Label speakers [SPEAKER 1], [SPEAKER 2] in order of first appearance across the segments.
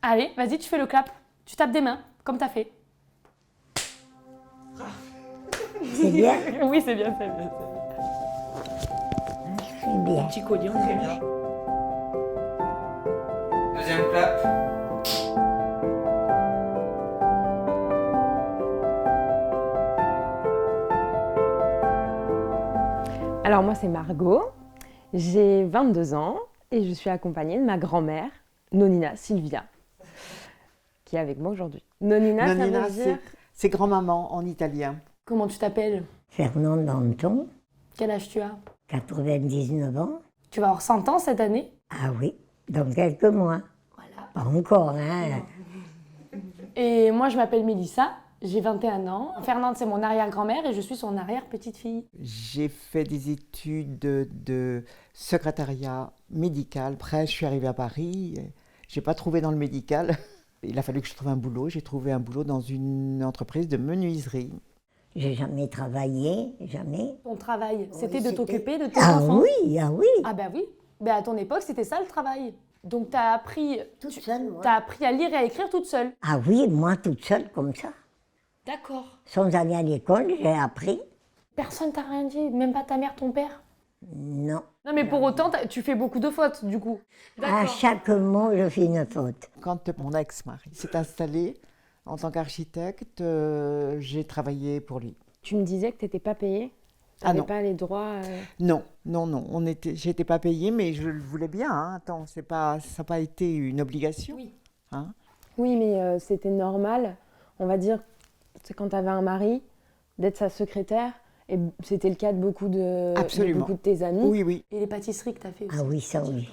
[SPEAKER 1] Allez, vas-y, tu fais le clap. Tu tapes des mains, comme t'as fait.
[SPEAKER 2] C'est bien?
[SPEAKER 1] Oui, c'est bien, c'est bien.
[SPEAKER 2] C'est bien.
[SPEAKER 1] Petit collier, on est bien.
[SPEAKER 3] Deuxième clap.
[SPEAKER 4] Alors moi c'est Margot, j'ai 22 ans et je suis accompagnée de ma grand-mère, Nonina Silvia, qui est avec moi aujourd'hui. Nonina,
[SPEAKER 5] Nonina,
[SPEAKER 4] ça veut dire...
[SPEAKER 5] c'est grand-maman en italien.
[SPEAKER 1] Comment tu t'appelles?
[SPEAKER 2] Fernande Danton,
[SPEAKER 1] Quel âge tu as?
[SPEAKER 2] 99 ans.
[SPEAKER 1] Tu vas avoir 100 ans cette année?
[SPEAKER 2] Ah oui, dans quelques mois.
[SPEAKER 1] Voilà.
[SPEAKER 2] Pas encore, hein.
[SPEAKER 1] Et moi, je m'appelle Mélissa, j'ai 21 ans. Fernande, c'est mon arrière-grand-mère et je suis son arrière-petite-fille.
[SPEAKER 5] J'ai fait des études de secrétariat médical. Après, je suis arrivée à Paris. Je n'ai pas trouvé dans le médical. Il a fallu que je trouve un boulot. J'ai trouvé un boulot dans une entreprise de menuiserie.
[SPEAKER 2] J'ai jamais travaillé, jamais.
[SPEAKER 1] Ton travail, c'était de
[SPEAKER 2] c'était-
[SPEAKER 1] t'occuper de tes
[SPEAKER 2] Ah
[SPEAKER 1] enfants?
[SPEAKER 2] oui, ah oui.
[SPEAKER 1] Ah bah oui. Ben à ton époque, c'était ça le travail. Donc t'as appris,
[SPEAKER 2] Toute seule, moi.
[SPEAKER 1] t'as appris à lire et à écrire toute seule.
[SPEAKER 2] Ah oui, moi toute seule comme ça.
[SPEAKER 1] D'accord.
[SPEAKER 2] Sans aller à l'école, j'ai appris.
[SPEAKER 1] Personne t'a rien dit, même pas ta mère, ton père?
[SPEAKER 2] Non.
[SPEAKER 1] Non mais pour autant, tu fais beaucoup de fautes du coup.
[SPEAKER 2] À chaque mot, je fais une faute.
[SPEAKER 5] Quand mon ex-mari s'est installé en tant qu'architecte, j'ai travaillé pour lui.
[SPEAKER 4] Tu me disais que tu n'étais pas payée? Tu
[SPEAKER 5] Ah
[SPEAKER 4] n'avais
[SPEAKER 5] non.
[SPEAKER 4] pas les droits
[SPEAKER 5] Non. J'étais pas payée, mais je le voulais bien. Hein. Attends, ça n'a pas été une obligation.
[SPEAKER 1] Oui.
[SPEAKER 5] Hein.
[SPEAKER 4] Oui, mais c'était normal, on va dire, c'est quand tu avais un mari, d'être sa secrétaire. Et c'était le cas de beaucoup de
[SPEAKER 5] Absolument.
[SPEAKER 4] tes amis.
[SPEAKER 5] Oui, oui.
[SPEAKER 1] Et les pâtisseries que t'as fait aussi.
[SPEAKER 2] Ah oui, ça oui.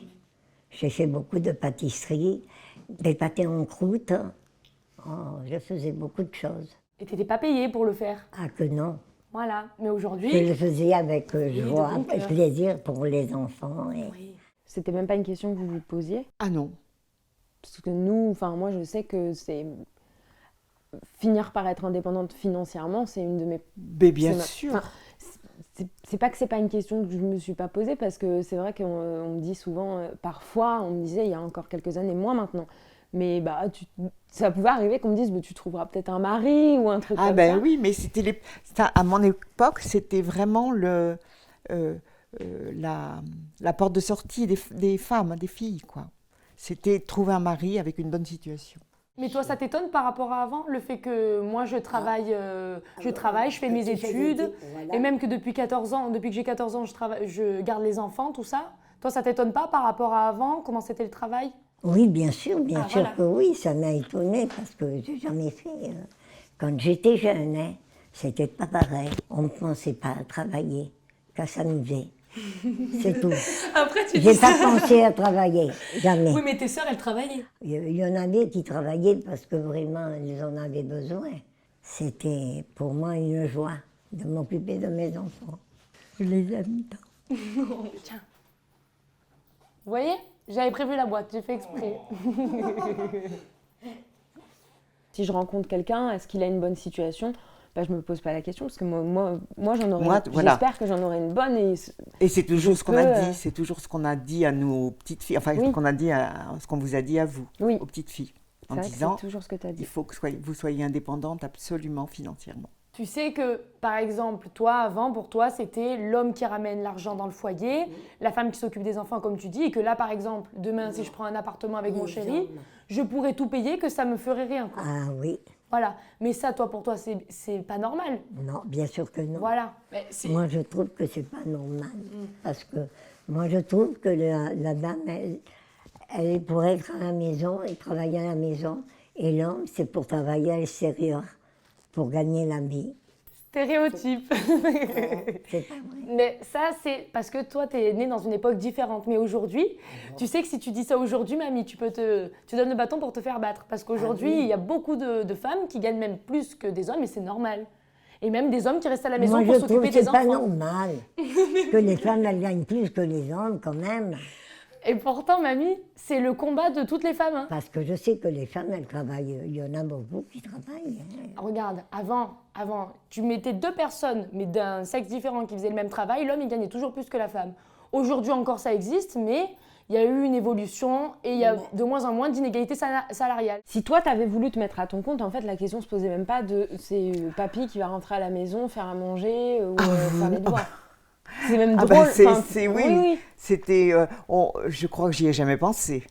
[SPEAKER 2] J'ai fait beaucoup de pâtisseries, des pâtés en croûte. Oh, je faisais beaucoup de choses.
[SPEAKER 1] Et t'étais pas payée pour le faire.
[SPEAKER 2] Ah que non.
[SPEAKER 1] Voilà. Mais
[SPEAKER 2] Je
[SPEAKER 1] aujourd'hui...
[SPEAKER 2] le faisais avec joie,
[SPEAKER 1] de bon
[SPEAKER 2] avec
[SPEAKER 1] cœur.
[SPEAKER 2] plaisir pour les enfants. Et...
[SPEAKER 1] Oui.
[SPEAKER 4] C'était même pas une question que vous vous posiez?
[SPEAKER 5] Ah non.
[SPEAKER 4] Parce que nous, enfin moi je sais que c'est... Finir par être indépendante financièrement, c'est une de mes...
[SPEAKER 5] Mais bien
[SPEAKER 4] c'est ma-
[SPEAKER 5] sûr.
[SPEAKER 4] enfin, c'est pas que c'est pas une question que je me suis pas posée, parce que c'est vrai qu'on me dit souvent, parfois on me disait il y a encore quelques années, moins maintenant, mais bah ça pouvait arriver qu'on me dise tu trouveras peut-être un mari ou un truc
[SPEAKER 5] Ah
[SPEAKER 4] comme
[SPEAKER 5] ben
[SPEAKER 4] ça.
[SPEAKER 5] oui, mais à mon époque, c'était vraiment la porte de sortie des femmes, des filles, quoi. C'était trouver un mari avec une bonne situation.
[SPEAKER 1] Mais toi, ça t'étonne par rapport à avant, le fait que moi je travaille, je fais mes études, et même que depuis 14 ans, depuis que j'ai 14 ans, je garde les enfants, tout ça. Toi, ça t'étonne pas par rapport à avant, comment c'était le travail?
[SPEAKER 2] Oui, bien sûr
[SPEAKER 1] Ah,
[SPEAKER 2] sûr
[SPEAKER 1] voilà.
[SPEAKER 2] que oui, ça m'a étonnée parce que j'ai jamais fait. Quand j'étais jeune, hein, c'était pas pareil. On ne pensait pas à travailler, qu'à s'amuser. C'est tout.
[SPEAKER 1] Après, tu
[SPEAKER 2] J'ai pas pensé à travailler, jamais.
[SPEAKER 1] Oui, mais tes sœurs, elles travaillaient.
[SPEAKER 2] Il y en avait qui travaillaient parce que vraiment, ils en avaient besoin. C'était pour moi une joie de m'occuper de mes enfants. Je les aime tant.
[SPEAKER 1] Tiens. Vous voyez? J'avais prévu la boîte, j'ai fait exprès.
[SPEAKER 4] Si je rencontre quelqu'un, est-ce qu'il a une bonne situation? Bah, je me pose pas la question, parce que moi j'en aurais,
[SPEAKER 5] Moi, voilà.
[SPEAKER 4] j'espère que j'en aurai une bonne.
[SPEAKER 5] Et c'est toujours ce qu'on a
[SPEAKER 4] peux,
[SPEAKER 5] dit, c'est toujours ce qu'on a dit à nos petites filles, enfin
[SPEAKER 4] Oui.
[SPEAKER 5] ce qu'on vous a dit à vous,
[SPEAKER 4] Oui.
[SPEAKER 5] aux petites filles,
[SPEAKER 4] C'est
[SPEAKER 5] en
[SPEAKER 4] vrai que
[SPEAKER 5] disant
[SPEAKER 4] c'est toujours ce que tu as dit.
[SPEAKER 5] il faut que vous soyez indépendante absolument financièrement.
[SPEAKER 1] Tu sais que, par exemple, toi, avant, pour toi, c'était l'homme qui ramène l'argent dans le foyer, la femme qui s'occupe des enfants, comme tu dis, et que là, par exemple, demain, si je prends un appartement avec mon chéri, je pourrais tout payer, que ça me ferait rien, quoi.
[SPEAKER 2] Ah oui,
[SPEAKER 1] Voilà. Mais ça, toi, pour toi, c'est pas normal.
[SPEAKER 2] non, bien sûr que non.
[SPEAKER 1] Voilà. Mais c'est-
[SPEAKER 2] Moi, je trouve que c'est pas normal. Parce que moi, je trouve que la dame, elle est pour être à la maison et travailler à la maison. Et l'homme, c'est pour travailler à l'extérieur, pour gagner la vie.
[SPEAKER 1] Stéréotype.
[SPEAKER 2] C'est pas vrai.
[SPEAKER 1] Mais ça, c'est parce que toi, tu es né dans une époque différente. Mais aujourd'hui, tu sais que si tu dis ça aujourd'hui, mamie, tu donnes le bâton pour te faire battre. Parce qu'aujourd'hui, il y a beaucoup de femmes qui gagnent même plus que des hommes, et c'est normal. Et même des hommes qui restent à la maison
[SPEAKER 2] Moi,
[SPEAKER 1] pour
[SPEAKER 2] je trouve
[SPEAKER 1] s'occuper
[SPEAKER 2] que c'est
[SPEAKER 1] des
[SPEAKER 2] pas
[SPEAKER 1] enfants.
[SPEAKER 2] normal que les femmes, elles gagnent plus que les hommes, quand même.
[SPEAKER 1] Et pourtant, mamie, c'est le combat de toutes les femmes. Hein.
[SPEAKER 2] Parce que je sais que les femmes, elles travaillent. Il y en a beaucoup qui travaillent. Hein.
[SPEAKER 1] Regarde, avant, tu mettais deux personnes, mais d'un sexe différent, qui faisaient le même travail, l'homme, il gagnait toujours plus que la femme. Aujourd'hui encore, ça existe, mais il y a eu une évolution et il y a de moins en moins d'inégalités salariales.
[SPEAKER 4] Si toi, t'avais voulu te mettre à ton compte, en fait, la question se posait même pas de c'est papy qui va rentrer à la maison, faire à manger ou faire les devoirs. C'est même drôle.
[SPEAKER 5] Oui. C'était, je crois que j'y ai jamais pensé.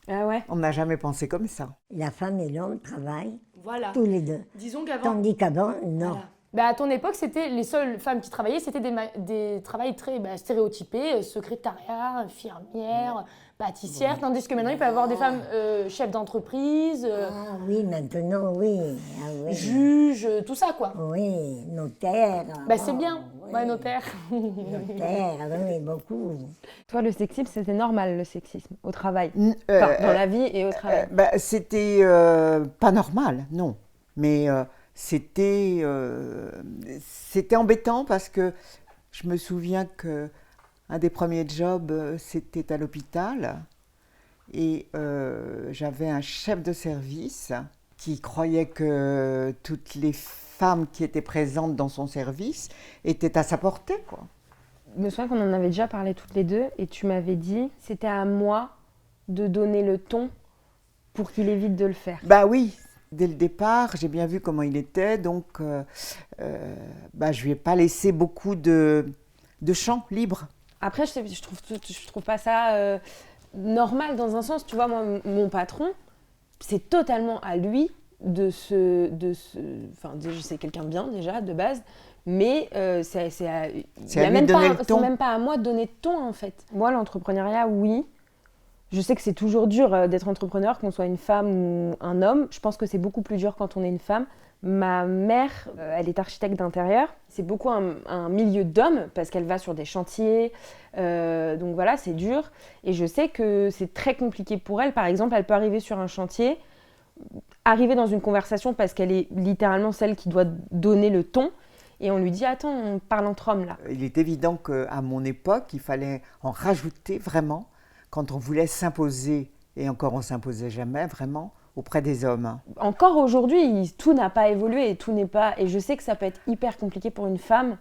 [SPEAKER 4] Ah ouais.
[SPEAKER 5] On n'a jamais pensé comme ça.
[SPEAKER 2] La femme et l'homme travaillent
[SPEAKER 1] Voilà.
[SPEAKER 2] tous les deux.
[SPEAKER 1] Disons qu'avant...
[SPEAKER 2] Tandis qu'avant, non.
[SPEAKER 1] Voilà. Bah, à ton époque, c'était les seules femmes qui travaillaient, c'était des travails très stéréotypés, secrétariat, infirmière, pâtissière, tandis que maintenant, il peut y avoir des femmes chefs d'entreprise,
[SPEAKER 2] Ah oui, maintenant, oui. Ah, oui.
[SPEAKER 1] juges, tout ça, quoi.
[SPEAKER 2] Oui, notaire.
[SPEAKER 1] Bah, c'est bien,
[SPEAKER 2] oui.
[SPEAKER 1] ouais, notaire.
[SPEAKER 2] Notaire, oui, beaucoup.
[SPEAKER 4] Toi, le sexisme, c'était normal, le sexisme, au travail. Enfin, dans la vie et au travail.
[SPEAKER 5] C'était pas normal, non. Mais c'était embêtant parce que je me souviens que un des premiers jobs, c'était à l'hôpital. Et j'avais un chef de service qui croyait que toutes les femmes qui étaient présentes dans son service étaient à sa portée, quoi.
[SPEAKER 4] Je me souviens qu'on en avait déjà parlé toutes les deux et tu m'avais dit c'était à moi de donner le ton pour qu'il évite de le faire.
[SPEAKER 5] Bah oui, dès le départ, j'ai bien vu comment il était, donc je lui ai pas laissé beaucoup de champ libre.
[SPEAKER 4] Après, je trouve pas ça normal dans un sens. Tu vois, moi, mon patron, c'est totalement à lui c'est quelqu'un de bien déjà, de base. Mais c'est même pas à moi de donner le ton, en fait. Moi, l'entrepreneuriat, oui. Je sais que c'est toujours dur d'être entrepreneur, qu'on soit une femme ou un homme. Je pense que c'est beaucoup plus dur quand on est une femme. Ma mère, elle est architecte d'intérieur. C'est beaucoup un milieu d'hommes parce qu'elle va sur des chantiers. Donc voilà, c'est dur. Et je sais que c'est très compliqué pour elle. Par exemple, elle peut arriver sur un chantier, arriver dans une conversation parce qu'elle est littéralement celle qui doit donner le ton. Et on lui dit, attends, on parle entre hommes là.
[SPEAKER 5] Il est évident qu'à mon époque, il fallait en rajouter vraiment quand on voulait s'imposer. Et encore, on ne s'imposait jamais vraiment auprès des hommes.
[SPEAKER 4] Encore aujourd'hui, tout n'a pas évolué et tout n'est pas... Et je sais que ça peut être hyper compliqué pour une femme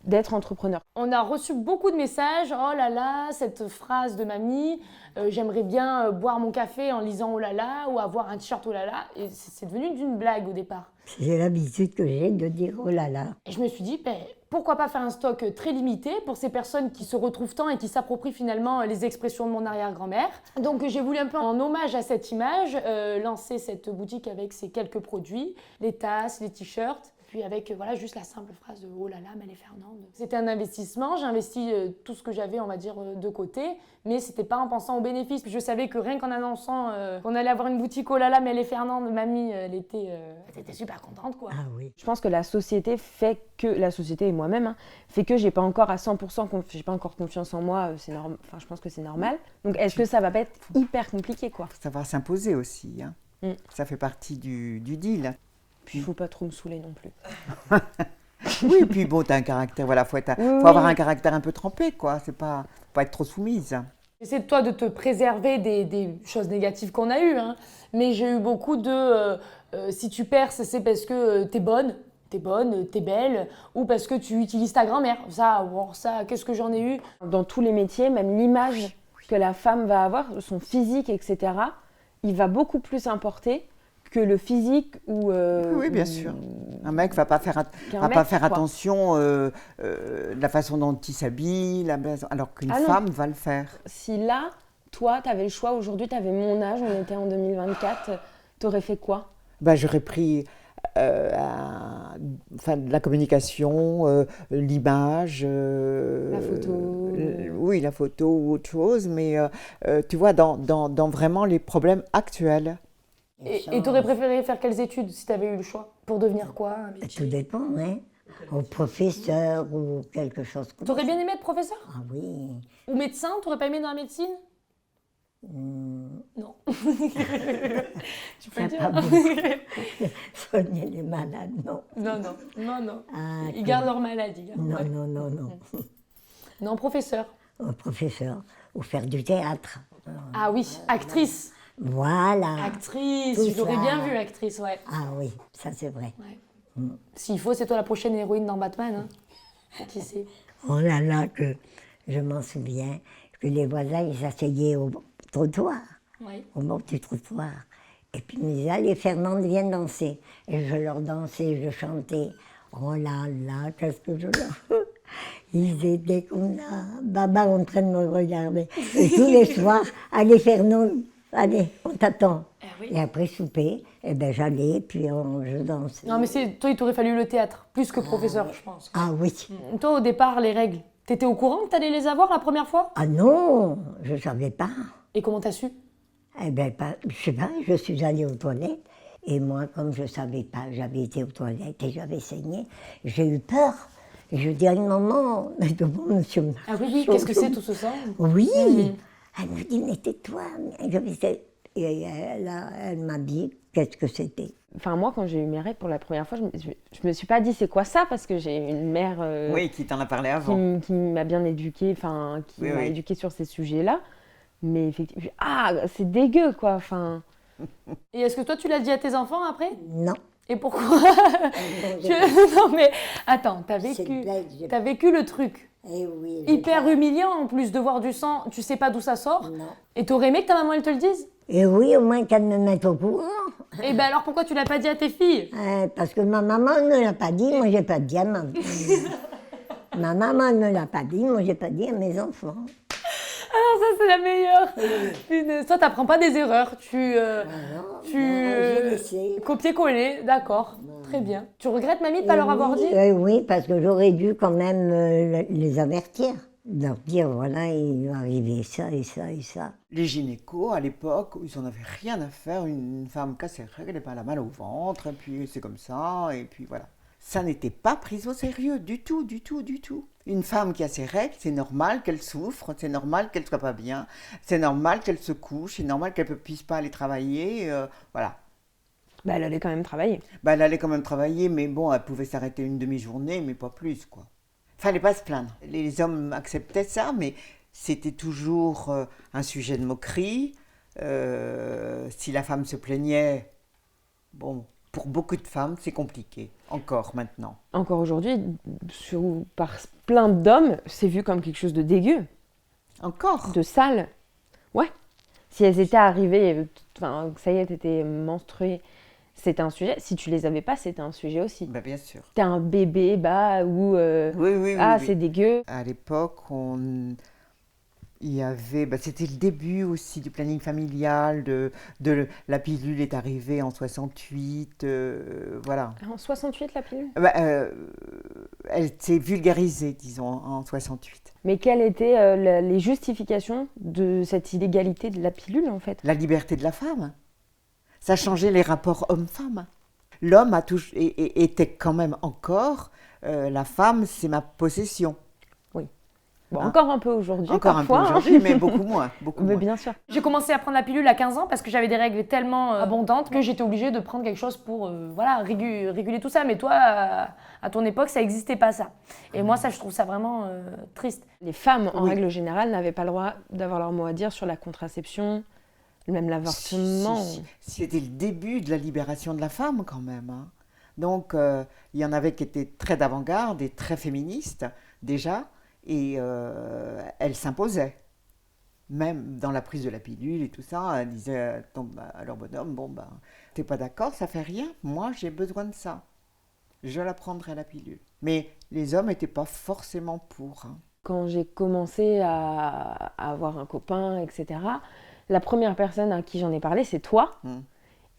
[SPEAKER 4] d'être entrepreneur.
[SPEAKER 1] On a reçu beaucoup de messages, oh là là, cette phrase de mamie, j'aimerais bien boire mon café en lisant oh là là, ou avoir un t-shirt oh là là, et c'est devenu d'une blague au départ.
[SPEAKER 2] C'est l'habitude que j'ai de dire oh là là.
[SPEAKER 1] Et je me suis dit, pourquoi pas faire un stock très limité pour ces personnes qui se retrouvent tant et qui s'approprient finalement les expressions de mon arrière-grand-mère. Donc j'ai voulu un peu en hommage à cette image, lancer cette boutique avec ces quelques produits, les tasses, les t-shirts. Puis avec juste la simple phrase de « Oh là là, Maëlle Fernande ». C'était un investissement, j'ai investi tout ce que j'avais, on va dire, de côté, mais c'était pas en pensant aux bénéfices. Je savais que rien qu'en annonçant qu'on allait avoir une boutique « Oh là là, Maëlle Fernande », mamie, elle était super contente, quoi.
[SPEAKER 2] Ah oui.
[SPEAKER 4] Je pense que la société et moi-même, fait que j'ai pas encore à 100%, j'ai pas encore confiance en moi, je pense que c'est normal. Donc est-ce que ça va pas être hyper compliqué, quoi?
[SPEAKER 5] Faut savoir s'imposer aussi, hein. Ça fait partie du deal.
[SPEAKER 4] Puis il ne faut pas trop me saouler non plus.
[SPEAKER 5] Oui, puis bon, tu as un caractère, voilà, faut avoir un caractère un peu trempé, quoi. C'est pas être trop soumise.
[SPEAKER 1] J'essaie de toi de te préserver des choses négatives qu'on a eues, hein. Mais j'ai eu beaucoup de si tu perces, c'est parce que t'es bonne, t'es belle, ou parce que tu utilises ta grand-mère. Ça, qu'est-ce que j'en ai eu?
[SPEAKER 4] Dans tous les métiers, même l'image que la femme va avoir, son physique, etc., il va beaucoup plus importer que le physique ou...
[SPEAKER 5] oui, bien sûr. Un mec va pas faire attention de la façon dont il s'habille, alors qu'une femme va le faire.
[SPEAKER 4] Si là, toi, tu avais le choix, aujourd'hui, tu avais mon âge, on était en 2024, tu aurais fait quoi?
[SPEAKER 5] J'aurais pris de la communication, l'image...
[SPEAKER 4] la photo...
[SPEAKER 5] oui, la photo ou autre chose, mais tu vois, dans vraiment les problèmes actuels.
[SPEAKER 1] Et tu aurais préféré faire quelles études si tu avais eu le choix? Pour devenir quoi?
[SPEAKER 2] Tout dépend, hein. Au professeur ou quelque chose comme ça.
[SPEAKER 1] Tu aurais bien aimé être professeur?
[SPEAKER 2] Ah oui.
[SPEAKER 1] Ou médecin? Tu n'aurais pas aimé dans la médecine? Non. Tu peux dire.
[SPEAKER 2] Soigner les malades, non.
[SPEAKER 1] Non. Ils gardent leur maladie. Hein.
[SPEAKER 2] Non.
[SPEAKER 1] Non, professeur.
[SPEAKER 2] Professeur. Ou faire du théâtre.
[SPEAKER 1] Ah oui, actrice.
[SPEAKER 2] Voilà.
[SPEAKER 1] Actrice,
[SPEAKER 2] Tout
[SPEAKER 1] je l'aurais
[SPEAKER 2] ça.
[SPEAKER 1] bien vue, actrice, ouais.
[SPEAKER 2] Ah oui, ça c'est vrai.
[SPEAKER 1] Ouais. S'il faut, c'est toi la prochaine héroïne dans Batman. Hein. Qui sait?
[SPEAKER 2] Oh là là, que je m'en souviens, que les voisins, ils s'asseyaient au trottoir,
[SPEAKER 1] Oui.
[SPEAKER 2] au bord du trottoir. Et puis ils me disaient, allez Fernande, viens danser. Et je leur dansais, je chantais. Oh là là, qu'est-ce que je leur... Ils étaient comme là, baba en train de me regarder. Et tous les soirs, allez Fernande, allez, on t'attend.
[SPEAKER 1] oui.
[SPEAKER 2] Et après souper, eh ben, j'allais, puis je dansais.
[SPEAKER 1] Non, mais toi, il t'aurait fallu le théâtre, plus que professeur, je pense.
[SPEAKER 2] Ah oui.
[SPEAKER 1] Toi, au départ, les règles, t'étais au courant que t'allais les avoir la première fois?
[SPEAKER 2] Ah non, je ne savais pas.
[SPEAKER 1] Et comment t'as su?
[SPEAKER 2] Eh bien, je sais pas, je suis allée aux toilettes. Et moi, comme je ne savais pas, j'avais été aux toilettes et j'avais saigné, j'ai eu peur. Et je dis à une maman, mais devant monsieur Marchand.
[SPEAKER 1] Ah oui, qu'est-ce que c'est tout ce sang?
[SPEAKER 2] Oui. Elle me dit, mais tais-toi. Et elle m'a dit, qu'est-ce que c'était?
[SPEAKER 4] Enfin, moi, quand j'ai eu mes règles pour la première fois, je me suis pas dit c'est quoi ça, parce que j'ai une mère
[SPEAKER 5] Oui, qui t'en a parlé avant.
[SPEAKER 4] qui m'a bien éduquée, enfin, qui m'a éduquée sur ces sujets-là. Mais effectivement, c'est dégueu, quoi. Enfin,
[SPEAKER 1] Et est-ce que toi, tu l'as dit à tes enfants après?
[SPEAKER 2] Non.
[SPEAKER 1] Et pourquoi? Non, mais attends, t'as vécu le truc.
[SPEAKER 2] Eh oui,
[SPEAKER 1] Hyper humiliant en plus de voir du sang, tu sais pas d'où ça sort.
[SPEAKER 2] Non.
[SPEAKER 1] Et t'aurais aimé que ta maman elle te le dise?
[SPEAKER 2] Et oui, au moins qu'elle me mette au courant.
[SPEAKER 1] Et ben alors pourquoi tu l'as pas dit à tes filles?
[SPEAKER 2] Parce que ma maman ne l'a pas dit, moi j'ai pas dit à ma ma maman ne l'a pas dit, moi j'ai pas dit à mes enfants.
[SPEAKER 1] Alors ça c'est la meilleure. Punaise. Toi t'apprends pas des erreurs,
[SPEAKER 2] j'ai laissé.
[SPEAKER 1] copier-coller, d'accord, très bien. Tu regrettes mamie de pas leur avoir dit?
[SPEAKER 2] Oui, parce que j'aurais dû quand même les avertir. Leur dire, voilà, il va arriver ça et ça et ça.
[SPEAKER 5] Les gynécos, à l'époque, ils n'en avaient rien à faire. Une femme qui a ses règles, elle n'a pas la mal au ventre, et puis c'est comme ça, et puis voilà. Ça n'était pas pris au sérieux, du tout, du tout, du tout. Une femme qui a ses règles, c'est normal qu'elle souffre, c'est normal qu'elle ne soit pas bien, c'est normal qu'elle se couche, c'est normal qu'elle ne puisse pas aller travailler, voilà.
[SPEAKER 4] bah, elle allait quand même travailler.
[SPEAKER 5] Bah, elle allait quand même travailler, mais bon, elle pouvait s'arrêter une demi-journée, mais pas plus, quoi. Fallait pas se plaindre. Les hommes acceptaient ça, mais c'était toujours un sujet de moquerie. Si la femme se plaignait, bon, pour beaucoup de femmes, c'est compliqué, encore maintenant.
[SPEAKER 4] Encore aujourd'hui, par plein d'hommes, c'est vu comme quelque chose de dégueu,
[SPEAKER 5] Encore?
[SPEAKER 4] de sale. Ouais. Si elles étaient arrivées, enfin, ça y est, t'étais menstruée, c'était un sujet. Si tu les avais pas, c'était un sujet aussi.
[SPEAKER 5] Bah, bien sûr.
[SPEAKER 4] T'as un bébé, ou
[SPEAKER 5] Oui,
[SPEAKER 4] c'est dégueu.
[SPEAKER 5] À l'époque, il y avait, c'était le début aussi du planning familial, la pilule est arrivée en 68, voilà.
[SPEAKER 4] En 68, la pilule.
[SPEAKER 5] Elle s'est vulgarisée, disons, en 68.
[SPEAKER 4] Mais quelles étaient les justifications de cette illégalité de la pilule, en fait?
[SPEAKER 5] La liberté de la femme. Ça changeait les rapports homme-femme. L'homme était quand même encore, la femme, c'est ma possession.
[SPEAKER 4] Bon, encore un peu aujourd'hui,
[SPEAKER 5] encore
[SPEAKER 4] parfois,
[SPEAKER 5] un peu aujourd'hui, mais beaucoup moins.
[SPEAKER 4] Mais bien sûr.
[SPEAKER 1] J'ai commencé à prendre la pilule à 15 ans parce que j'avais des règles tellement abondantes que j'étais obligée de prendre quelque chose pour réguler tout ça. Mais toi, à ton époque, ça n'existait pas ça. Et moi, ça, je trouve ça vraiment triste.
[SPEAKER 4] Les femmes, en règle générale, n'avaient pas le droit d'avoir leur mot à dire sur la contraception, même l'avortement.
[SPEAKER 5] C'était le début de la libération de la femme quand même, hein. Donc, il y en avait qui étaient très d'avant-garde et très féministes déjà, et elles s'imposaient. Même dans la prise de la pilule et tout ça, elles disaient à leur bonhomme, t'es pas d'accord, ça fait rien, moi j'ai besoin de ça. Je la prendrai la pilule. Mais les hommes n'étaient pas forcément pour, hein.
[SPEAKER 4] Quand j'ai commencé à avoir un copain, etc., la première personne à qui j'en ai parlé, c'est toi.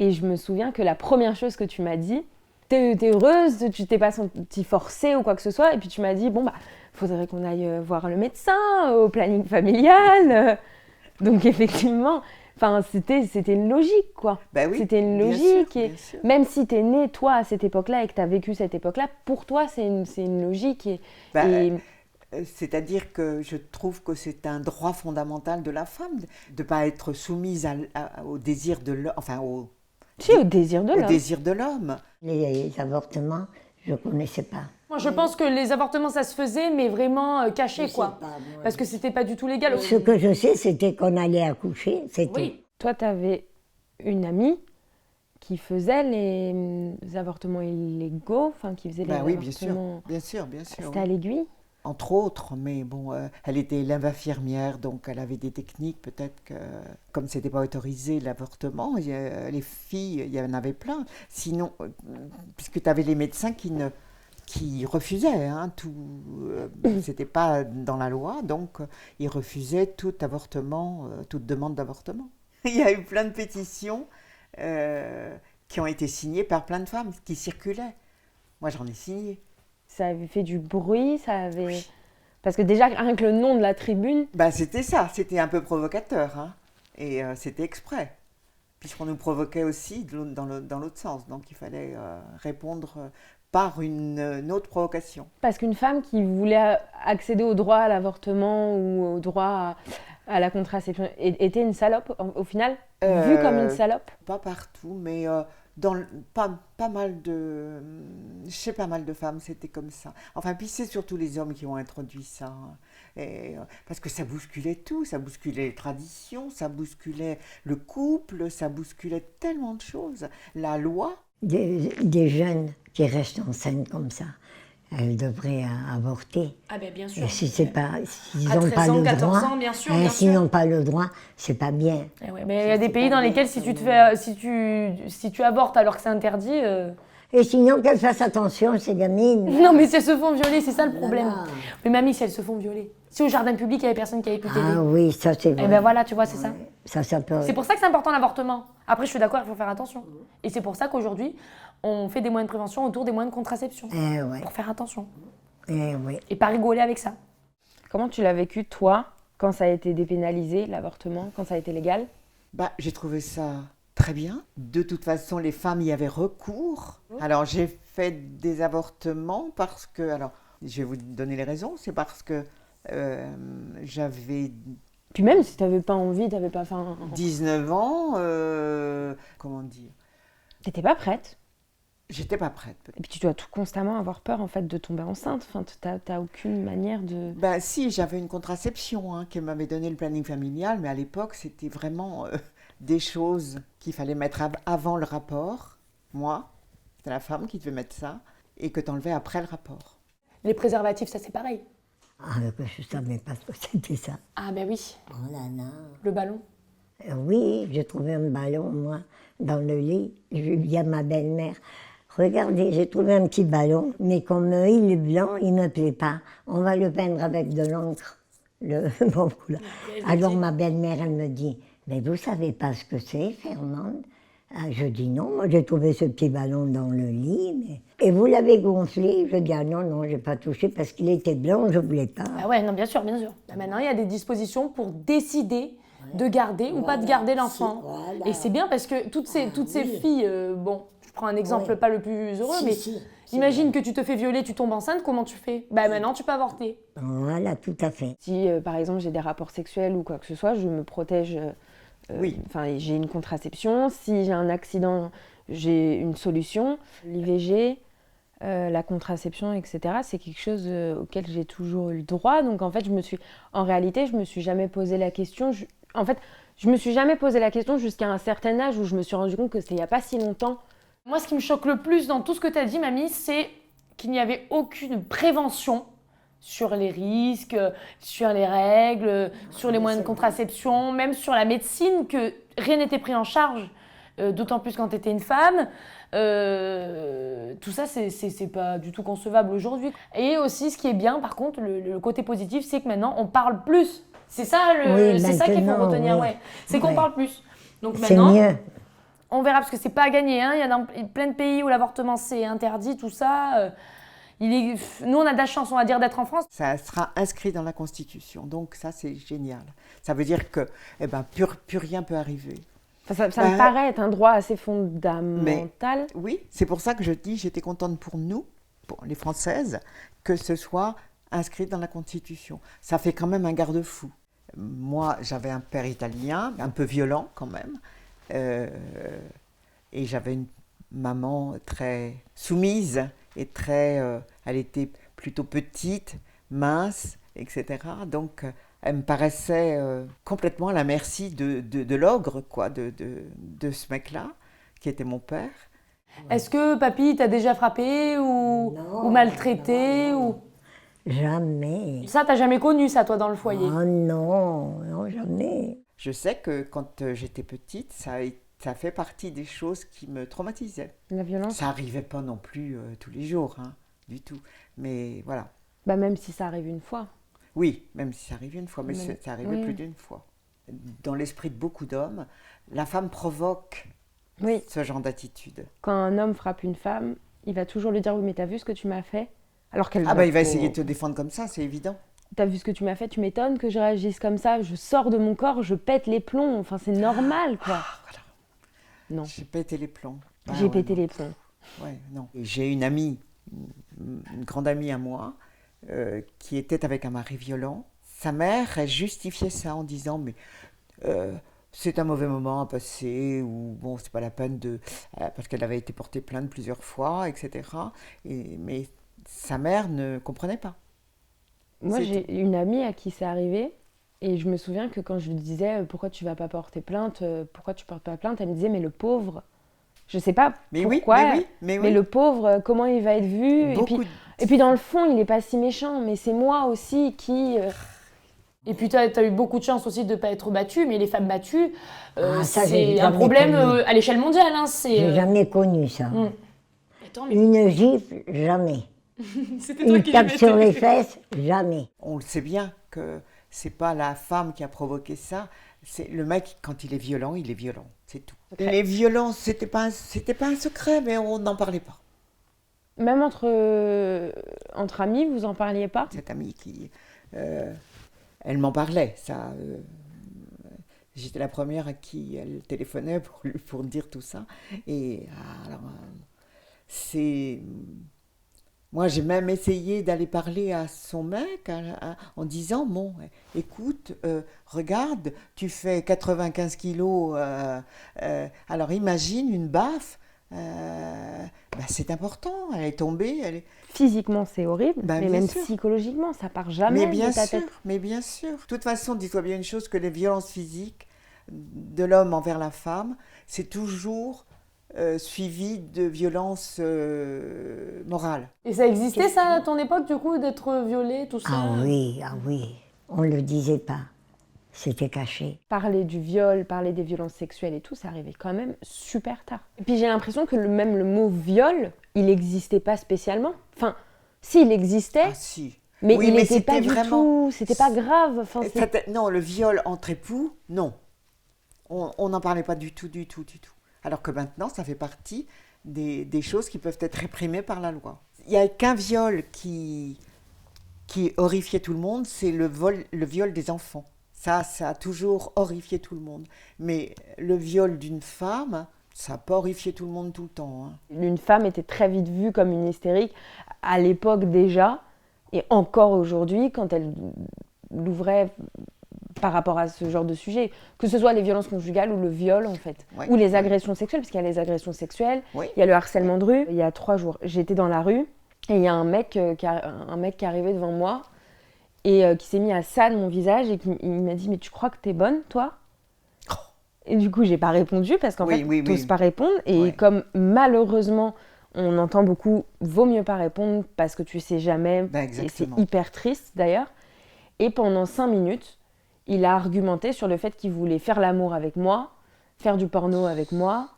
[SPEAKER 4] Et je me souviens que la première chose que tu m'as dit, t'es heureuse, tu t'es pas sentie forcée ou quoi que ce soit, et puis tu m'as dit, faudrait qu'on aille voir le médecin au planning familial. Donc effectivement, c'était une logique, quoi.
[SPEAKER 5] Ben oui,
[SPEAKER 4] c'était une logique. Bien sûr. Même si t'es née, toi, à cette époque-là, et que t'as vécu cette époque-là, pour toi, c'est une logique.
[SPEAKER 5] C'est-à-dire que je trouve que c'est un droit fondamental de la femme de ne pas être soumise au désir de l'homme, au désir de l'homme.
[SPEAKER 2] Les avortements, je ne connaissais pas.
[SPEAKER 1] Moi, je pense que les avortements, ça se faisait, mais vraiment caché, quoi. Parce que c'était pas du tout légal.
[SPEAKER 2] Ce que je sais, c'était qu'on allait accoucher, c'est tout.
[SPEAKER 4] Toi, tu avais une amie qui faisait les avortements illégaux, qui faisait les avortements...
[SPEAKER 5] Oui, bien sûr.
[SPEAKER 4] C'était à l'aiguille?
[SPEAKER 5] entre autres, mais bon, elle était élève infirmière, donc elle avait des techniques, peut-être que, comme c'était pas autorisé l'avortement, les filles, il y en avait plein. Sinon, puisque tu avais les médecins qui refusaient, hein, c'était pas dans la loi, donc ils refusaient tout avortement, toute demande d'avortement. Il y a eu plein de pétitions qui ont été signées par plein de femmes, qui circulaient. Moi, j'en ai signé.
[SPEAKER 4] Ça avait fait du bruit, ça avait... Oui. Parce que déjà, rien que le nom de la tribune...
[SPEAKER 5] Bah, c'était ça, c'était un peu provocateur, hein. Et c'était exprès, puisqu'on nous provoquait aussi dans l'autre sens. Donc, il fallait répondre par une autre provocation.
[SPEAKER 4] Parce qu'une femme qui voulait accéder au droit à l'avortement ou au droit à la contraception était une salope, au final, vue comme une salope?
[SPEAKER 5] Pas partout, mais... pas mal de... Chez pas mal de femmes, c'était comme ça. Enfin, puis c'est surtout les hommes qui ont introduit ça. Hein. Parce que ça bousculait tout, ça bousculait les traditions, ça bousculait le couple, ça bousculait tellement de choses. La loi...
[SPEAKER 2] Des jeunes qui restent enceintes comme ça, elles devraient avorter.
[SPEAKER 1] Ah ben bien sûr.
[SPEAKER 2] Et si c'est pas, s'ils
[SPEAKER 1] à
[SPEAKER 2] n'ont
[SPEAKER 1] 13
[SPEAKER 2] pas
[SPEAKER 1] ans,
[SPEAKER 2] le
[SPEAKER 1] 14
[SPEAKER 2] droit,
[SPEAKER 1] ans, bien sûr,
[SPEAKER 2] hein,
[SPEAKER 1] bien
[SPEAKER 2] s'ils
[SPEAKER 1] sûr.
[SPEAKER 2] n'ont pas le droit, c'est pas bien.
[SPEAKER 1] Eh ouais, mais il y a des pays dans lesquels si tu avortes alors que c'est interdit...
[SPEAKER 2] Et sinon, qu'elles fassent attention, ces gamines.
[SPEAKER 1] Non, mais si elles se font violer, c'est ça le problème.
[SPEAKER 2] Voilà.
[SPEAKER 1] Mais mamie, si elles se font violer. Si au jardin public, il y avait personne qui avait pu t'aider.
[SPEAKER 2] Ah oui, ça c'est vrai.
[SPEAKER 1] Et ben voilà, tu vois, c'est ça.
[SPEAKER 2] Ça peut...
[SPEAKER 1] C'est pour ça que c'est important l'avortement. Après, je suis d'accord, il faut faire attention. Et c'est pour ça qu'aujourd'hui, on fait des moyens de prévention autour des moyens de contraception.
[SPEAKER 2] ouais.
[SPEAKER 1] Pour faire attention.
[SPEAKER 2] Oui.
[SPEAKER 1] Et pas rigoler avec ça.
[SPEAKER 4] Comment tu l'as vécu, toi, quand ça a été dépénalisé, l'avortement, quand ça a été légal?
[SPEAKER 5] Bah, j'ai trouvé ça très bien. De toute façon, les femmes y avaient recours. Alors, j'ai fait des avortements parce que... Alors, je vais vous donner les raisons. C'est parce que j'avais...
[SPEAKER 4] Puis même si tu n'avais pas envie, tu n'avais pas faim...
[SPEAKER 5] 19 ans, comment dire?
[SPEAKER 4] Tu n'étais pas prête.
[SPEAKER 5] J'étais pas prête.
[SPEAKER 4] Et puis tu dois tout constamment avoir peur en fait de tomber enceinte. Enfin, t'as aucune manière de...
[SPEAKER 5] Ben si, j'avais une contraception hein, qu'elle m'avait donné le planning familial, mais à l'époque c'était vraiment des choses qu'il fallait mettre avant le rapport. Moi, c'était la femme qui devait mettre ça, et que t'enlevais après le rapport.
[SPEAKER 1] Les préservatifs, ça c'est pareil.
[SPEAKER 2] Ah, je ne savais pas ce que c'était ça.
[SPEAKER 1] Ah ben oui,
[SPEAKER 2] Oh là là.
[SPEAKER 1] le ballon.
[SPEAKER 2] Oui, j'ai trouvé un ballon, moi, dans le lit. Je dis à ma belle-mère, regardez, j'ai trouvé un petit ballon, mais comme il est blanc, il ne me plaît pas. On va le peindre avec de l'encre. Bon, couleur. Alors ma belle-mère, elle me dit, mais vous savez pas ce que c'est, Fernande? Ah, je dis non, moi j'ai trouvé ce petit ballon dans le lit. Mais... Et vous l'avez gonflé? Je dis ah non, j'ai pas touché parce qu'il était blanc, je voulais pas.
[SPEAKER 1] Ah ouais, non, bien sûr, bien sûr. Bah, maintenant, il y a des dispositions pour décider de garder ou pas de garder l'enfant.
[SPEAKER 2] Voilà.
[SPEAKER 1] Et c'est bien parce que toutes ces filles, bon, je prends un exemple pas le plus heureux, mais imagine que tu te fais violer, tu tombes enceinte, comment tu fais? Bah maintenant, tu peux avorter.
[SPEAKER 2] Voilà, tout à fait.
[SPEAKER 4] Si par exemple j'ai des rapports sexuels ou quoi que ce soit, je me protège.
[SPEAKER 5] Oui.
[SPEAKER 4] Enfin, j'ai une contraception. Si j'ai un accident, j'ai une solution. L'IVG, la contraception, etc. C'est quelque chose auquel j'ai toujours eu le droit. Donc en fait, en réalité, je me suis jamais posé la question. Je me suis jamais posé la question jusqu'à un certain âge où je me suis rendu compte que c'était il n'y a pas si longtemps.
[SPEAKER 1] Moi, ce qui me choque le plus dans tout ce que tu as dit, mamie, c'est qu'il n'y avait aucune prévention sur les risques, sur les règles, sur les moyens de contraception, même sur la médecine, que rien n'était pris en charge, d'autant plus quand tu étais une femme. Tout ça, c'est pas du tout concevable aujourd'hui. Et aussi, ce qui est bien, par contre, le côté positif, c'est que maintenant, on parle plus. C'est ça, c'est ça qu'il faut retenir, ouais. C'est qu'on parle plus. Donc maintenant,
[SPEAKER 2] mieux.
[SPEAKER 1] On verra, parce que c'est pas à gagner. Hein. Il y a dans plein de pays où l'avortement c'est interdit, tout ça. Nous, on a de la chance, on va dire, d'être en France.
[SPEAKER 5] Ça sera inscrit dans la Constitution, donc ça c'est génial. Ça veut dire que plus rien peut arriver.
[SPEAKER 4] Enfin, ça me paraît être un droit assez fondamental.
[SPEAKER 5] Oui, c'est pour ça que je dis, j'étais contente pour nous, pour les Françaises, que ce soit inscrit dans la Constitution. Ça fait quand même un garde-fou. Moi, j'avais un père italien, un peu violent quand même, et j'avais une maman très soumise et elle était plutôt petite, mince, etc. Donc, elle me paraissait complètement à la merci de l'ogre, quoi, de ce mec-là, qui était mon père.
[SPEAKER 1] Est-ce que papy t'a déjà frappé ou maltraité ou...
[SPEAKER 2] Jamais.
[SPEAKER 1] Ça, t'as jamais connu ça, toi, dans le foyer?
[SPEAKER 2] Oh non, non, jamais.
[SPEAKER 5] Je sais que quand j'étais petite, ça fait partie des choses qui me traumatisaient.
[SPEAKER 4] La violence.
[SPEAKER 5] Ça n'arrivait pas non plus tous les jours, hein, du tout. Mais voilà.
[SPEAKER 4] Bah, même si ça arrive une fois.
[SPEAKER 5] Oui, même si ça arrive une fois, mais
[SPEAKER 4] Mais-
[SPEAKER 5] ça arrivait
[SPEAKER 4] oui.
[SPEAKER 5] plus d'une fois. Dans l'esprit de beaucoup d'hommes, la femme provoque
[SPEAKER 4] Oui.
[SPEAKER 5] ce genre d'attitude.
[SPEAKER 4] Quand un homme frappe une femme, il va toujours lui dire, oui, mais t'as vu ce que tu m'as fait? Alors qu'elle
[SPEAKER 5] Ah
[SPEAKER 4] va
[SPEAKER 5] bah il va
[SPEAKER 4] trop-
[SPEAKER 5] essayer de te défendre comme ça, c'est évident.
[SPEAKER 4] T'as vu ce que tu m'as fait? Tu m'étonnes que je réagisse comme ça. Je sors de mon corps, je pète les plombs. Enfin, c'est normal, quoi. Non,
[SPEAKER 5] J'ai pété les plombs. Ah
[SPEAKER 4] j'ai
[SPEAKER 5] ouais,
[SPEAKER 4] pété
[SPEAKER 5] non.
[SPEAKER 4] les plombs.
[SPEAKER 5] Ouais, non. Et j'ai une amie, une grande amie à moi, qui était avec un mari violent. Sa mère, elle justifiait ça en disant, mais c'est un mauvais moment à passer, ou bon, c'est pas la peine de... parce qu'elle avait été portée plainte plusieurs fois, etc. Mais sa mère ne comprenait pas.
[SPEAKER 4] Moi,
[SPEAKER 5] C'est
[SPEAKER 4] j'ai une amie à qui c'est arrivé. Et je me souviens que quand je lui disais pourquoi tu vas pas porter plainte, pourquoi tu portes pas plainte, elle me disait mais le pauvre, je sais pas
[SPEAKER 5] Mais
[SPEAKER 4] pourquoi,
[SPEAKER 5] oui, mais oui, mais oui.
[SPEAKER 4] mais le pauvre, comment il va être vu?
[SPEAKER 5] Beaucoup
[SPEAKER 4] Et puis dans le fond, il est pas si méchant, mais c'est moi aussi qui.
[SPEAKER 1] Et puis, tu as eu beaucoup de chance aussi de ne pas être battue, mais les femmes battues,
[SPEAKER 2] Ça, j'ai
[SPEAKER 1] c'est un
[SPEAKER 2] jamais
[SPEAKER 1] problème
[SPEAKER 2] connu.
[SPEAKER 1] à l'échelle mondiale. Hein,
[SPEAKER 2] J'ai jamais connu ça.
[SPEAKER 1] Attends, mais
[SPEAKER 2] Une gifle, jamais.
[SPEAKER 1] c'était toi
[SPEAKER 2] Une
[SPEAKER 1] qui
[SPEAKER 2] tape
[SPEAKER 1] les
[SPEAKER 2] sur
[SPEAKER 1] mettais.
[SPEAKER 2] les fesses, jamais.
[SPEAKER 5] On le sait bien que c'est pas la femme qui a provoqué ça. C'est le mec, quand il est violent, c'est tout. Les violences, c'était pas un secret, mais on n'en parlait pas.
[SPEAKER 4] Même entre amis, vous en parliez pas?
[SPEAKER 5] Cette amie qui, elle m'en parlait, ça. J'étais la première à qui elle téléphonait pour me dire tout ça. Et alors, c'est... Moi, j'ai même essayé d'aller parler à son mec en disant, bon, écoute, regarde, tu fais 95 kilos, alors imagine une baffe, c'est important, elle est tombée, elle est...
[SPEAKER 4] Physiquement, c'est horrible,
[SPEAKER 5] Bah,
[SPEAKER 4] mais
[SPEAKER 5] bien
[SPEAKER 4] même
[SPEAKER 5] sûr.
[SPEAKER 4] psychologiquement, ça part jamais de ta tête.
[SPEAKER 5] Mais bien sûr. De toute façon, dis-toi bien une chose, que les violences physiques de l'homme envers la femme, c'est toujours suivi de violences morales.
[SPEAKER 1] Et ça existait, ça, à ton époque, du coup, d'être violée, tout ça?
[SPEAKER 2] Ah oui, on ne le disait pas. C'était caché.
[SPEAKER 4] Parler du viol, parler des violences sexuelles et tout, ça arrivait quand même super tard. Et puis j'ai l'impression que même le mot viol, il n'existait pas spécialement. Enfin, si, il existait,
[SPEAKER 5] Ah si.
[SPEAKER 4] mais
[SPEAKER 5] Oui,
[SPEAKER 4] il
[SPEAKER 5] mais
[SPEAKER 4] n'était pas
[SPEAKER 5] c'était
[SPEAKER 4] du
[SPEAKER 5] vraiment-
[SPEAKER 4] tout, c'était pas grave. Enfin,
[SPEAKER 5] Non, le viol entre époux, non. On n'en parlait pas du tout. Alors que maintenant, ça fait partie des choses qui peuvent être réprimées par la loi. Il n'y a qu'un viol qui horrifiait tout le monde, c'est le viol des enfants. Ça a toujours horrifié tout le monde. Mais le viol d'une femme, ça n'a pas horrifié tout le monde tout le temps. Hein.
[SPEAKER 4] une femme était très vite vue comme une hystérique, à l'époque déjà, et encore aujourd'hui, quand elle l'ouvrait par rapport à ce genre de sujet, que ce soit les violences conjugales ou le viol en fait,
[SPEAKER 5] Ouais.
[SPEAKER 4] ou les agressions sexuelles, parce qu'il y a les agressions sexuelles,
[SPEAKER 5] Oui.
[SPEAKER 4] il y a le harcèlement de rue. Il y a 3 jours, j'étais dans la rue et il y a un mec qui est arrivé devant moi et qui s'est mis à ça de mon visage et il m'a dit « Mais tu crois que t'es bonne, toi ?» Et du coup, j'ai pas répondu parce qu'en
[SPEAKER 5] Oui,
[SPEAKER 4] fait,
[SPEAKER 5] oui,
[SPEAKER 4] t'oses
[SPEAKER 5] oui.
[SPEAKER 4] pas répondre. Et
[SPEAKER 5] Ouais.
[SPEAKER 4] comme malheureusement, on entend beaucoup « Vaut mieux pas répondre parce que tu sais jamais.
[SPEAKER 5] Ben,
[SPEAKER 4] Et c'est
[SPEAKER 5] exactement.
[SPEAKER 4] hyper triste d'ailleurs. Et pendant 5 minutes, il a argumenté sur le fait qu'il voulait faire l'amour avec moi, faire du porno avec moi,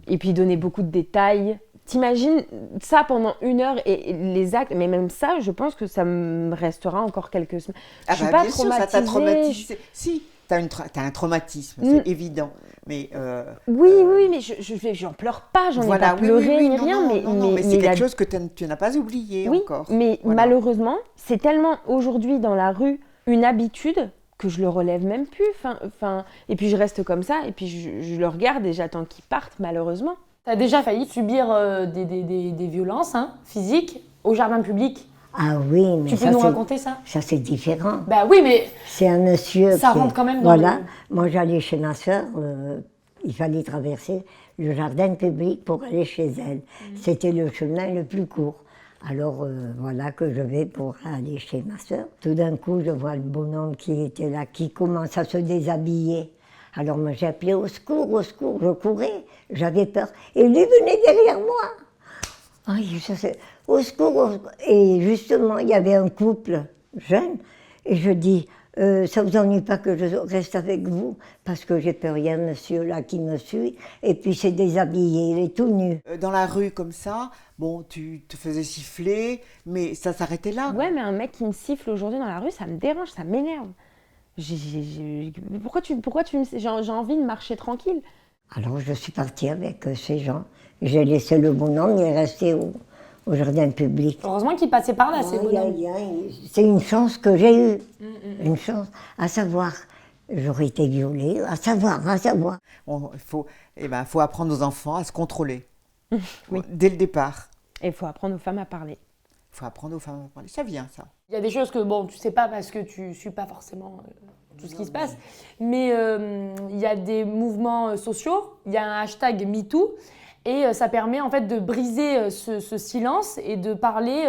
[SPEAKER 4] et puis donner beaucoup de détails. T'imagines ça pendant 1 heure et les actes, mais même ça, je pense que ça me restera encore quelques semaines.
[SPEAKER 5] Ah
[SPEAKER 4] je suis
[SPEAKER 5] bah,
[SPEAKER 4] pas
[SPEAKER 5] bien sûr, ça t'a
[SPEAKER 4] traumatisée.
[SPEAKER 5] traumatisé. Si, t'as un traumatisme,
[SPEAKER 4] Mm.
[SPEAKER 5] c'est évident. Mais
[SPEAKER 4] Oui, mais j'en pleure pas, j'en ai pas pleuré ni
[SPEAKER 5] non,
[SPEAKER 4] rien,
[SPEAKER 5] non, mais c'est
[SPEAKER 4] il a-
[SPEAKER 5] quelque chose que tu n'as pas oublié
[SPEAKER 4] Oui,
[SPEAKER 5] encore.
[SPEAKER 4] mais
[SPEAKER 5] Voilà.
[SPEAKER 4] malheureusement, c'est tellement aujourd'hui dans la rue une habitude que je le relève même plus. Et puis je reste comme ça, et puis je le regarde et j'attends qu'il parte, malheureusement.
[SPEAKER 1] T'as déjà failli subir des violences physiques au jardin public.
[SPEAKER 2] Ah oui, mais
[SPEAKER 1] Tu peux
[SPEAKER 2] ça,
[SPEAKER 1] nous
[SPEAKER 2] c'est-
[SPEAKER 1] raconter ça?
[SPEAKER 2] ça c'est différent.
[SPEAKER 1] Bah oui, mais
[SPEAKER 2] C'est un monsieur
[SPEAKER 1] Ça
[SPEAKER 2] qui...
[SPEAKER 1] rentre quand même dans
[SPEAKER 2] Voilà,
[SPEAKER 1] le-
[SPEAKER 2] moi j'allais chez ma soeur, il fallait traverser le jardin public pour aller chez elle. C'était le chemin le plus court. Alors voilà que je vais pour aller chez ma soeur. Tout d'un coup, je vois le bonhomme qui était là, qui commence à se déshabiller. Alors moi j'ai appelé au secours, je courais, j'avais peur. Et lui venait derrière moi. Oui, ça c'est au secours, au secours. Et justement, il y avait un couple jeune, et je dis, ça vous ennuie pas que je reste avec vous, parce que j'ai peur, il y a un monsieur là qui me suit, et puis c'est déshabillé, il est tout nu.
[SPEAKER 5] Dans la rue comme ça, bon, tu te faisais siffler, mais ça s'arrêtait là.
[SPEAKER 4] Ouais, mais un mec qui me siffle aujourd'hui dans la rue, ça me dérange, ça m'énerve. Pourquoi tu me... J'ai envie de marcher tranquille.
[SPEAKER 2] Alors je suis partie avec ces gens, j'ai laissé le bonhomme, il est resté au jardin public.
[SPEAKER 1] Heureusement qu'il passait par là, c'est bonhomme.
[SPEAKER 2] C'est une chance que j'ai eue, une chance, à savoir, j'aurais été violée, à savoir.
[SPEAKER 5] Faut apprendre aux enfants à se contrôler,
[SPEAKER 4] Oui.
[SPEAKER 5] dès le départ.
[SPEAKER 4] Et il faut apprendre aux femmes à parler.
[SPEAKER 5] Il faut apprendre aux femmes à parler, ça vient ça.
[SPEAKER 1] Il y a des choses que, bon, tu sais pas parce que tu suis pas forcément tout ce qui se passe, mais il y a des mouvements sociaux, il y a un hashtag MeToo, et ça permet en fait de briser ce silence et de parler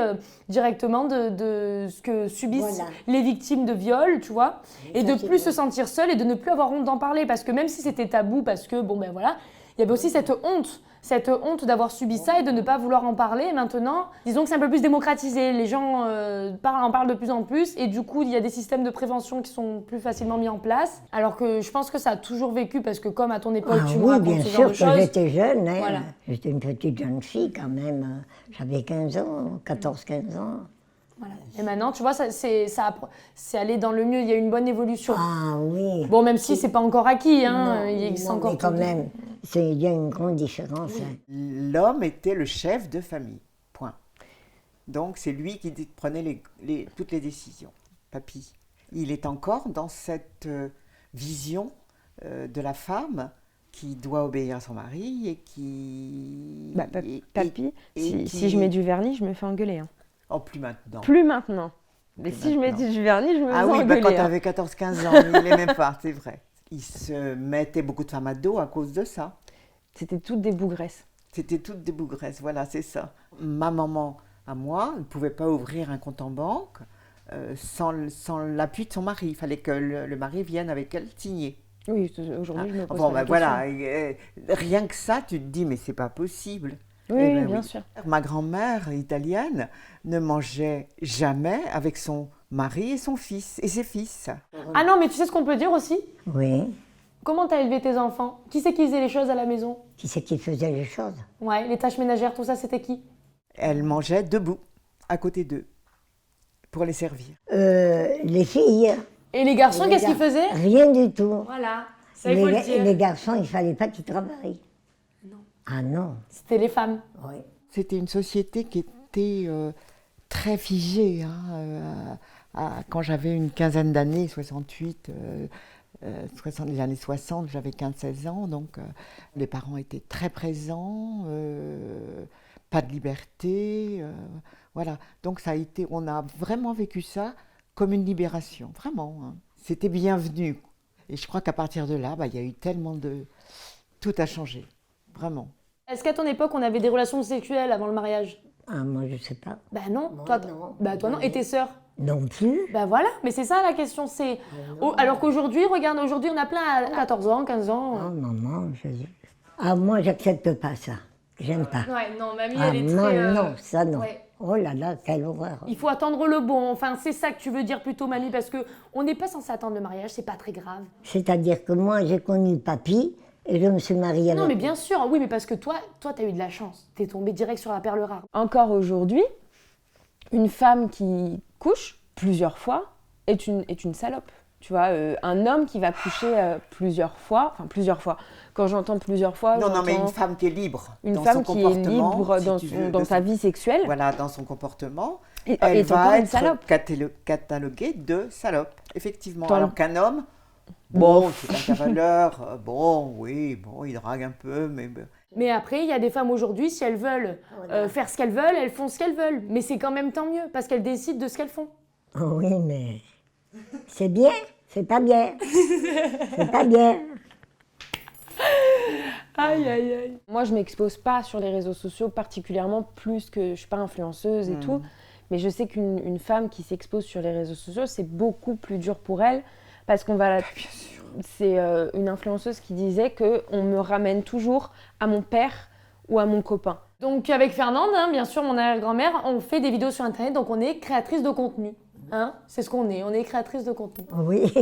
[SPEAKER 1] directement de ce que subissent les victimes de viol, tu vois, et de plus se sentir seule et de ne plus avoir honte d'en parler, parce que même si c'était tabou, parce que, bon ben voilà, il y avait aussi cette honte d'avoir subi ça et de ne pas vouloir en parler. Et maintenant, disons que c'est un peu plus démocratisé. Les gens en parlent de plus en plus et du coup, il y a des systèmes de prévention qui sont plus facilement mis en place. Alors que je pense que ça a toujours vécu parce que comme à ton époque, tu me racontes ce genre de choses.
[SPEAKER 2] Bien sûr que j'étais jeune. Hein.
[SPEAKER 1] Voilà.
[SPEAKER 2] J'étais une petite jeune fille quand même. J'avais 15 ans, 14-15 ans.
[SPEAKER 1] Voilà. Et maintenant, tu vois, c'est allé dans le mieux. Il y a eu une bonne évolution.
[SPEAKER 2] Ah oui.
[SPEAKER 1] Bon, même si c'est pas encore acquis, hein.
[SPEAKER 2] Mais quand même, il y a une grande différence.
[SPEAKER 5] Oui.
[SPEAKER 2] Hein.
[SPEAKER 5] L'homme était le chef de famille, point. Donc c'est lui qui prenait toutes les décisions, papy. Il est encore dans cette vision de la femme qui doit obéir à son mari et qui...
[SPEAKER 4] Papy, si je mets du vernis, je me fais engueuler. Hein.
[SPEAKER 5] Oh, plus maintenant.
[SPEAKER 4] Plus maintenant. Mais si je mets du vernis, je me fais engueuler.
[SPEAKER 5] Ah oui, quand tu avais 14-15 ans, il n'aimait pas, c'est vrai. Il se mettait beaucoup de femmes à dos à cause de ça.
[SPEAKER 4] C'était toutes des bougresses.
[SPEAKER 5] C'était toutes des bougresses, voilà, c'est ça. Ma maman, à moi, ne pouvait pas ouvrir un compte en banque sans l'appui de son mari. Il fallait que le mari vienne avec elle signer.
[SPEAKER 4] Oui, aujourd'hui, je me pose
[SPEAKER 5] bon,
[SPEAKER 4] la
[SPEAKER 5] voilà,
[SPEAKER 4] question.
[SPEAKER 5] rien que ça, tu te dis, mais c'est pas possible.
[SPEAKER 4] Oui, bien sûr.
[SPEAKER 5] Ma grand-mère italienne ne mangeait jamais avec son mari et son fils, et ses fils.
[SPEAKER 1] Ah non, mais tu sais ce qu'on peut dire aussi ?
[SPEAKER 2] Oui.
[SPEAKER 1] Comment t'as élevé tes enfants ? Qui c'est qui faisait les choses à la maison ?
[SPEAKER 2] Qui c'est qui faisait les choses ?
[SPEAKER 1] Ouais, les tâches ménagères, tout ça, c'était qui ?
[SPEAKER 5] Elle mangeait debout, à côté d'eux, pour les servir.
[SPEAKER 2] Les filles.
[SPEAKER 1] Et les garçons, qu'est-ce qu'ils faisaient ?
[SPEAKER 2] Rien du tout.
[SPEAKER 1] Voilà, ça il faut le dire.
[SPEAKER 2] Les garçons, il ne fallait pas qu'ils travaillent.
[SPEAKER 1] Non.
[SPEAKER 2] Ah non.
[SPEAKER 1] C'était les femmes.
[SPEAKER 2] Oui.
[SPEAKER 5] C'était une société qui était très figée. Quand j'avais une quinzaine d'années, 68, les années 60, j'avais 15-16 ans, donc les parents étaient très présents, pas de liberté, voilà. Donc on a vraiment vécu ça comme une libération, vraiment. Hein. C'était bienvenu. Et je crois qu'à partir de là, il y a eu tellement de... Tout a changé, vraiment.
[SPEAKER 1] Est-ce qu'à ton époque, on avait des relations sexuelles avant le mariage ?
[SPEAKER 2] Ah, moi, je ne sais pas.
[SPEAKER 1] Bah non,
[SPEAKER 2] Moi,
[SPEAKER 1] toi
[SPEAKER 2] non.
[SPEAKER 1] Toi non, et tes sœurs ?
[SPEAKER 2] Non plus.
[SPEAKER 1] Bah voilà, mais c'est ça la question, c'est... alors qu'aujourd'hui, regarde, aujourd'hui on a plein à 14 ans, 15 ans.
[SPEAKER 2] Oh, maman, Ah, moi, j'accepte pas ça. J'aime pas.
[SPEAKER 1] Ouais, non, mamie,
[SPEAKER 2] Ah,
[SPEAKER 1] elle est
[SPEAKER 2] non,
[SPEAKER 1] très...
[SPEAKER 2] non, ça, non.
[SPEAKER 1] Ouais.
[SPEAKER 2] Oh là là, quelle horreur.
[SPEAKER 1] Il faut attendre le bon, enfin c'est ça que tu veux dire plutôt, mamie, parce que on n'est pas censé attendre le mariage, c'est pas très grave.
[SPEAKER 2] C'est-à-dire que moi, j'ai connu papy et je me suis mariée avec
[SPEAKER 1] Non, mais
[SPEAKER 2] lui.
[SPEAKER 1] bien sûr, oui, mais parce que toi, t'as eu de la chance. T'es tombée direct sur la perle rare.
[SPEAKER 4] Encore aujourd'hui, une femme qui couche plusieurs fois est une salope. Tu vois, un homme qui va coucher plusieurs fois. Quand j'entends plusieurs fois,
[SPEAKER 5] Non, mais une femme qui est libre
[SPEAKER 4] une
[SPEAKER 5] dans
[SPEAKER 4] femme
[SPEAKER 5] son
[SPEAKER 4] qui est
[SPEAKER 5] comportement.
[SPEAKER 4] libre
[SPEAKER 5] Si
[SPEAKER 4] dans sa vie sexuelle.
[SPEAKER 5] Voilà, dans son comportement.
[SPEAKER 4] Et
[SPEAKER 5] Elle
[SPEAKER 4] est encore
[SPEAKER 5] va
[SPEAKER 4] une
[SPEAKER 5] être
[SPEAKER 4] salope.
[SPEAKER 5] cataloguée de salope, effectivement.
[SPEAKER 4] Toi,
[SPEAKER 5] Alors qu'un homme,
[SPEAKER 4] Bon.
[SPEAKER 5] c'est un cavalier, il drague un peu, mais...
[SPEAKER 1] Mais après, il y a des femmes aujourd'hui, si elles veulent faire ce qu'elles veulent, elles font ce qu'elles veulent. Mais c'est quand même tant mieux, parce qu'elles décident de ce qu'elles font.
[SPEAKER 2] Oh oui, mais c'est bien, c'est pas bien. C'est pas bien.
[SPEAKER 1] Aïe, aïe, aïe.
[SPEAKER 4] Moi, je m'expose pas sur les réseaux sociaux, particulièrement plus que je suis pas influenceuse et tout. Mais je sais qu'une femme qui s'expose sur les réseaux sociaux, c'est beaucoup plus dur pour elle parce qu'on va.
[SPEAKER 5] Bien sûr.
[SPEAKER 4] C'est une influenceuse qui disait que on me ramène toujours à mon père ou à mon copain.
[SPEAKER 1] Donc avec Fernande, hein, bien sûr, mon arrière-grand-mère, on fait des vidéos sur Internet, donc on est créatrice de contenu. Hein, c'est ce qu'on est, on est créatrice de contenu.
[SPEAKER 2] Oui.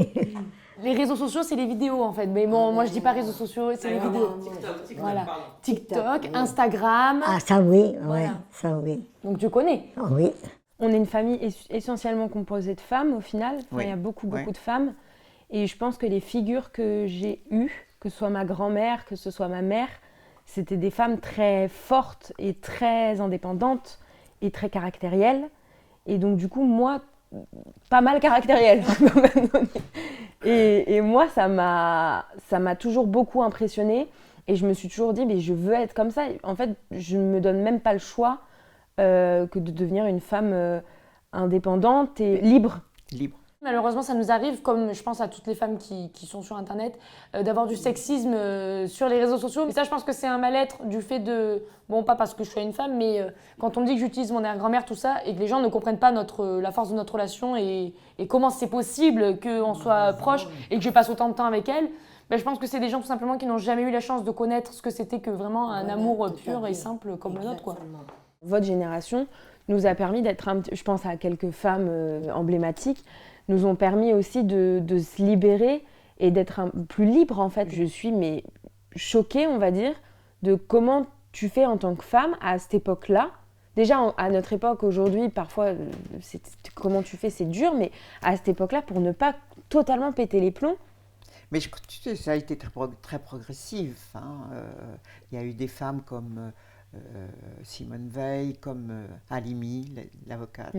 [SPEAKER 1] Les réseaux sociaux, c'est les vidéos en fait. Mais bon, moi je dis pas réseaux sociaux, c'est les vidéos.
[SPEAKER 3] TikTok,
[SPEAKER 1] Voilà.
[SPEAKER 3] pardon.
[SPEAKER 1] TikTok, Instagram.
[SPEAKER 2] Ah, ça oui,
[SPEAKER 1] Voilà.
[SPEAKER 2] ouais, ça oui.
[SPEAKER 1] Donc tu connais.
[SPEAKER 2] Ah, oui.
[SPEAKER 4] On est une famille essentiellement composée de femmes au final. Enfin,
[SPEAKER 5] Oui.
[SPEAKER 4] il y a beaucoup
[SPEAKER 5] Oui.
[SPEAKER 4] de femmes. Et je pense que les figures que j'ai eues, que ce soit ma grand-mère, que ce soit ma mère, c'était des femmes très fortes et très indépendantes et très caractérielles. Et donc du coup, moi, pas mal caractérielle. et moi, ça m'a toujours beaucoup impressionnée. Et je me suis toujours dit, mais je veux être comme ça. En fait, je ne me donne même pas le choix que de devenir une femme indépendante et libre.
[SPEAKER 5] Libre.
[SPEAKER 1] Malheureusement, ça nous arrive, comme je pense à toutes les femmes qui sont sur Internet, d'avoir du sexisme sur les réseaux sociaux. Et ça, je pense que c'est un mal-être du fait de... Bon, pas parce que je suis une femme, mais quand on me dit que j'utilise mon arrière-grand-mère, tout ça, et que les gens ne comprennent pas la force de notre relation et comment c'est possible qu'on soit proche et que je passe autant de temps avec elle, ben, je pense que c'est des gens tout simplement qui n'ont jamais eu la chance de connaître ce que c'était que vraiment un amour pur et simple comme le nôtre, quoi.
[SPEAKER 4] Votre génération nous a permis d'être, je pense à quelques femmes emblématiques, nous ont permis aussi de se libérer et d'être plus libre en fait. Je suis mais choquée, on va dire, de comment tu fais en tant que femme à cette époque-là. Déjà à notre époque aujourd'hui, parfois comment tu fais c'est dur, mais à cette époque-là pour ne pas totalement péter les plombs.
[SPEAKER 5] Mais tu sais, ça a été très progressif. Hein. Il y a eu des femmes comme Simone Veil, comme Halimi, l'avocate,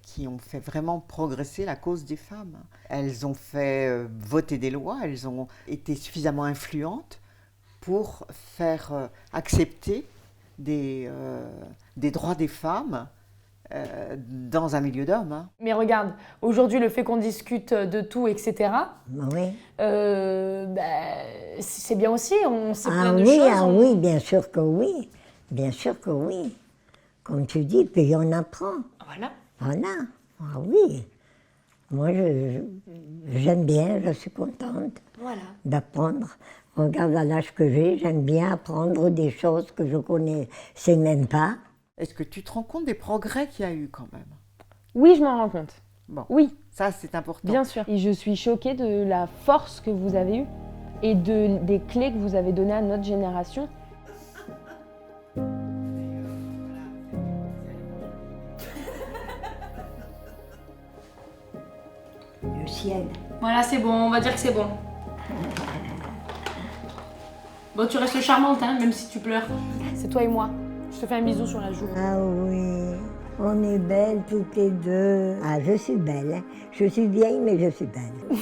[SPEAKER 5] qui ont fait vraiment progresser la cause des femmes. Elles ont fait voter des lois, elles ont été suffisamment influentes pour faire accepter des droits des femmes dans un milieu d'hommes. Hein.
[SPEAKER 1] Mais regarde, aujourd'hui, le fait qu'on discute de tout, etc.,
[SPEAKER 2] Oui.
[SPEAKER 1] c'est bien aussi, on sait
[SPEAKER 2] Ah
[SPEAKER 1] plein de
[SPEAKER 2] oui,
[SPEAKER 1] choses.
[SPEAKER 2] ah oui, bien sûr que oui. Bien sûr que oui. Comme tu dis, puis on apprend.
[SPEAKER 1] Voilà.
[SPEAKER 2] Voilà. Ah oui. Moi, j'aime bien, je suis contente
[SPEAKER 1] Voilà.
[SPEAKER 2] d'apprendre. Regarde à l'âge que j'ai, j'aime bien apprendre des choses que je connaissais même pas.
[SPEAKER 5] Est-ce que tu te rends compte des progrès qu'il y a eu quand même?
[SPEAKER 4] Oui, je m'en rends compte.
[SPEAKER 5] Bon,
[SPEAKER 4] Oui,
[SPEAKER 5] ça c'est important.
[SPEAKER 4] bien sûr. Et je suis choquée de la force que vous avez eue et des clés que vous avez données à notre génération.
[SPEAKER 2] Le ciel.
[SPEAKER 1] Voilà, c'est bon, on va dire que c'est bon. Bon, tu restes charmante, hein, même si tu pleures. C'est toi et moi. Je te fais un bisou sur la joue.
[SPEAKER 2] Ah oui, on est belles toutes les deux. Ah, je suis belle. Hein. Je suis vieille, mais je suis belle.